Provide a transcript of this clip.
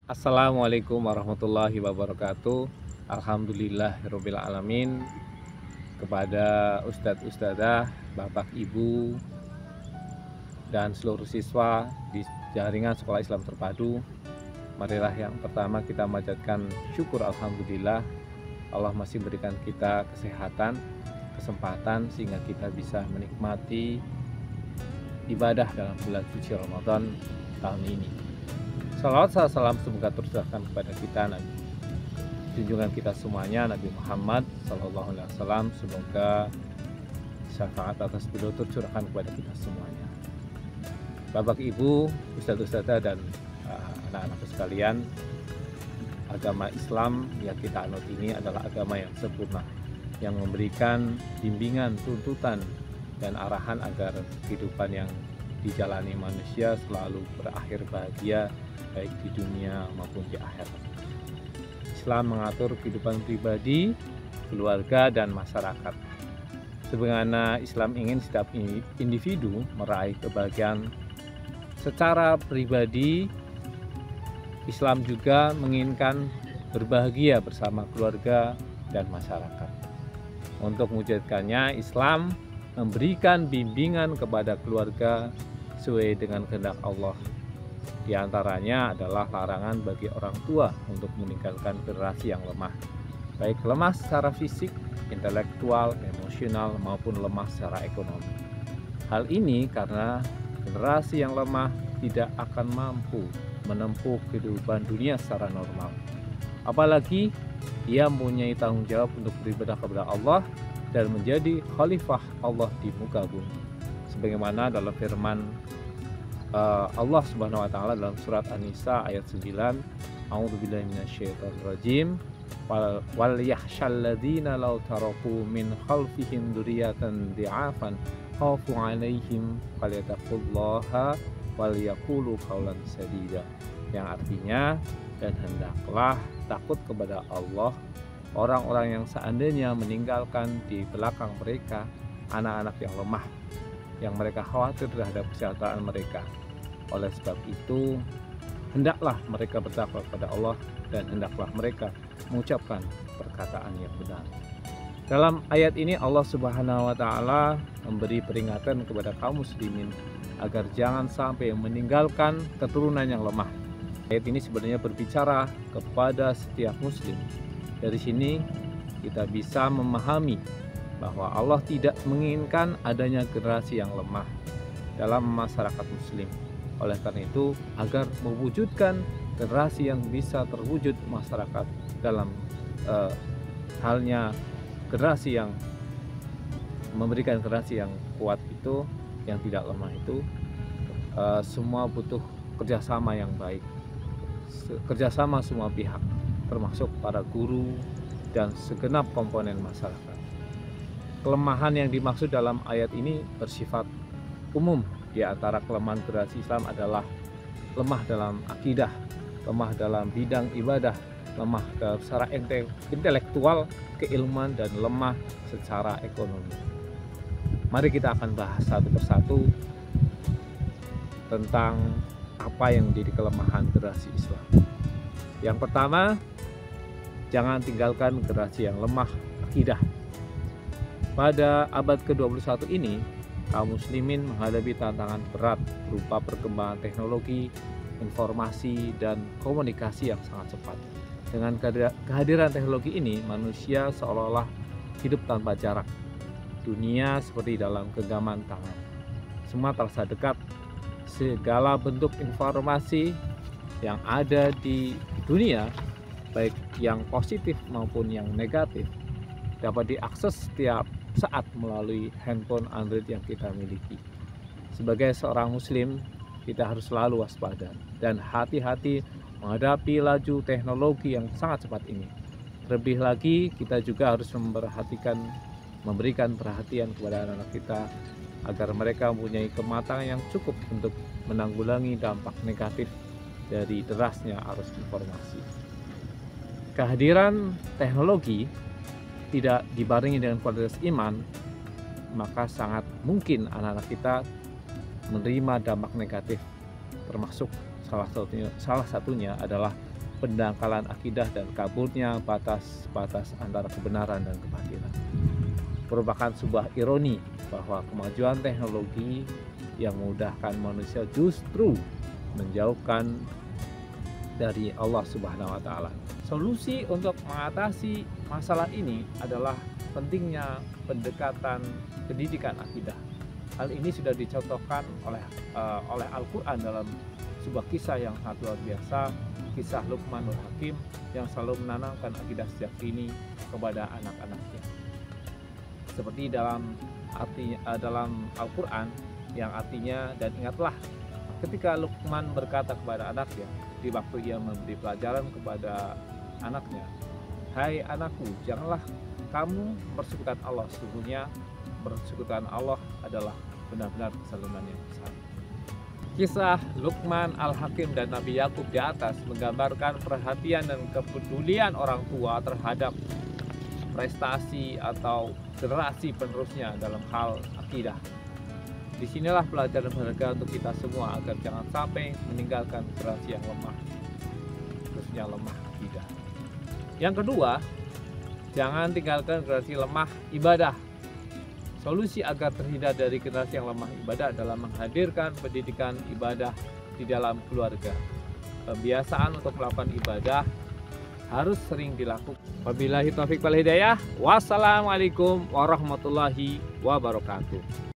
Assalamualaikum warahmatullahi wabarakatuh. Alhamdulillahirabbil alamin. Kepada ustadz ustadzah, bapak ibu, dan seluruh siswa di jaringan sekolah Islam terpadu, marilah yang pertama kita manjatkan syukur alhamdulillah Allah masih berikan kita kesehatan, kesempatan sehingga kita bisa menikmati ibadah dalam bulan suci Ramadan tahun ini. Salawat salam semoga tercurahkan kepada kita Nabi junjungan kita semuanya Nabi Muhammad Sallallahu Alaihi Wasallam. Semoga syafaat atas beliau tercurahkan kepada kita semuanya. Bapak Ibu, Ustadz-Ustadzah dan anak-anakku sekalian, agama Islam yang kita anut ini adalah agama yang sempurna, yang memberikan bimbingan, tuntutan, dan arahan agar kehidupan yang dijalani manusia selalu berakhir bahagia, baik di dunia maupun di akhirat. Islam mengatur kehidupan pribadi, keluarga, dan masyarakat. Sebagaimana Islam ingin setiap individu meraih kebahagiaan secara pribadi, Islam juga menginginkan berbahagia bersama keluarga dan masyarakat. Untuk mewujudkannya, Islam memberikan bimbingan kepada keluarga sesuai dengan kehendak Allah. Di antaranya adalah larangan bagi orang tua untuk meninggalkan generasi yang lemah, baik lemah secara fisik, intelektual, emosional, maupun lemah secara ekonomi. Hal ini karena generasi yang lemah tidak akan mampu menempuh kehidupan dunia secara normal. Apalagi ia mempunyai tanggung jawab untuk beribadah kepada Allah dan menjadi khalifah Allah di muka bumi. Sebagaimana dalam firman Allah Subhanahu wa taala dalam surat An-Nisa ayat 9, A'udzubillahi minasyaitonirrajim, wal yahsyal ladzina law taraku min khalfihim dzurriyyatan dhi'afan khafu 'alaihim falyattaqullaha wal yaqulu qawlan sadida. Yang artinya, dan hendaklah takut kepada Allah orang-orang yang seandainya meninggalkan di belakang mereka anak-anak yang lemah, yang mereka khawatir terhadap kesehatan mereka. Oleh sebab itu, hendaklah mereka bertakwa kepada Allah dan hendaklah mereka mengucapkan perkataan yang benar. Dalam ayat ini Allah Subhanahu wa taala memberi peringatan kepada kaum muslimin agar jangan sampai meninggalkan keturunan yang lemah. Ayat ini sebenarnya berbicara kepada setiap muslim. Dari sini kita bisa memahami bahwa Allah tidak menginginkan adanya generasi yang lemah dalam masyarakat muslim. Oleh karena itu, agar mewujudkan generasi yang bisa terwujud masyarakat dalam halnya generasi yang memberikan generasi yang kuat itu, yang tidak lemah itu, semua butuh kerjasama yang baik, kerjasama semua pihak, termasuk para guru dan segenap komponen masyarakat. Kelemahan yang dimaksud dalam ayat ini bersifat umum. Di antara kelemahan generasi Islam adalah lemah dalam akidah, lemah dalam bidang ibadah, lemah secara intelektual, keilmuan, dan lemah secara ekonomi. Mari kita akan bahas satu persatu tentang apa yang menjadi kelemahan generasi Islam. Yang pertama, jangan tinggalkan generasi yang lemah akidah. Pada abad ke-21 ini, kaum muslimin menghadapi tantangan berat berupa perkembangan teknologi, informasi, dan komunikasi yang sangat cepat. Dengan kehadiran teknologi ini, manusia seolah-olah hidup tanpa jarak. Dunia seperti dalam genggaman tangan. Semua terasa dekat. Segala bentuk informasi yang ada di dunia, baik yang positif maupun yang negatif, dapat diakses setiap saat melalui handphone Android yang kita miliki. Sebagai seorang muslim, kita harus selalu waspada dan hati-hati menghadapi laju teknologi yang sangat cepat ini. Terlebih lagi, kita juga harus memberikan perhatian kepada anak-anak kita agar mereka mempunyai kematangan yang cukup untuk menanggulangi dampak negatif dari derasnya arus informasi. Kehadiran teknologi tidak dibarengi dengan kualitas iman, maka sangat mungkin anak-anak kita menerima dampak negatif, termasuk salah satunya adalah pendangkalan akidah dan kaburnya batas-batas antara kebenaran dan kebatilan. Merupakan sebuah ironi bahwa kemajuan teknologi yang memudahkan manusia justru menjauhkan dari Allah Subhanahu wa Ta'ala. Solusi untuk mengatasi masalah ini adalah pentingnya pendekatan pendidikan akidah. Hal ini sudah dicontohkan oleh Al-Quran dalam sebuah kisah yang sangat luar biasa, kisah Luqmanul Hakim yang selalu menanamkan akidah sejak dini kepada anak-anaknya. Seperti dalam Al-Quran yang artinya, dan ingatlah ketika Luqman berkata kepada anaknya di waktu ia memberi pelajaran kepada anaknya, "Hai anakku, janganlah kamu mempersekutukan Allah, sesungguhnya persekutuan Allah adalah benar-benar kesalahan yang besar." Kisah Luqman Al-Hakim dan Nabi Yakub di atas menggambarkan perhatian dan kepedulian orang tua terhadap prestasi atau generasi penerusnya dalam hal akidah. Disinilah pelajaran berharga untuk kita semua agar jangan sampai meninggalkan generasi yang lemah, khususnya lemah akidah. Yang kedua, jangan tinggalkan generasi lemah ibadah. Solusi agar terhindar dari generasi yang lemah ibadah adalah menghadirkan pendidikan ibadah di dalam keluarga. Kebiasaan untuk melakukan ibadah harus sering dilakukan. Wabillahi taufiq wal hidayah. Wassalamualaikum warahmatullahi wabarakatuh.